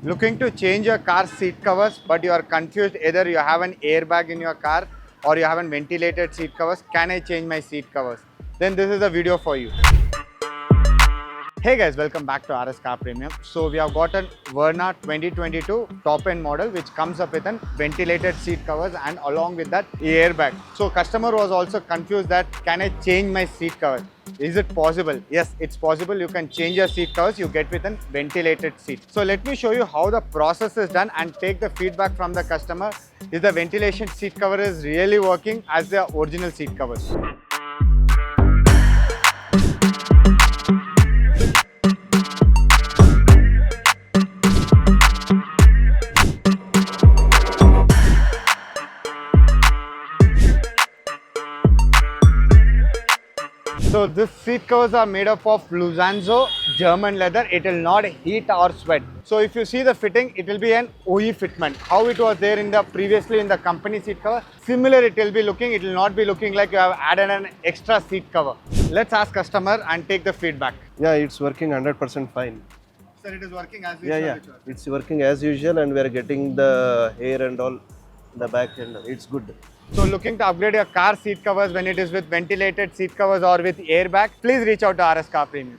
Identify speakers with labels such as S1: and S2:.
S1: Looking to change your car seat covers, but you are confused either you have an airbag in your car or you have an ventilated seat covers. Can I change my seat covers? Then this is the video for you. Hey guys, welcome back to RS Car Premium. So we have got a Verna 2022 top end model which comes up with an ventilated seat covers and along with that airbag. So customer was also confused that can I change my seat cover? Is it possible? Yes, it's possible. You can change your seat covers, you get with a ventilated seat. So let me show you how the process is done and take the feedback from the customer. Is the ventilation seat cover is really working as the original seat covers? So this seat covers are made up of Lusanzo German leather. It will not heat or sweat. So if you see the fitting, it will be an OE fitment. How it was there in the previously in the company seat cover, similar it will be looking. It will not be looking like you have added an extra seat cover. Let's ask customer and take the feedback.
S2: Yeah, it's working 100% fine.
S1: Sir, it is working as usual.
S2: Yeah. It's working as usual and we are getting the hair and all in the back end. It's good.
S1: So looking to upgrade your car seat covers when it is with ventilated seat covers or with airbag, please reach out to RS Car Premium.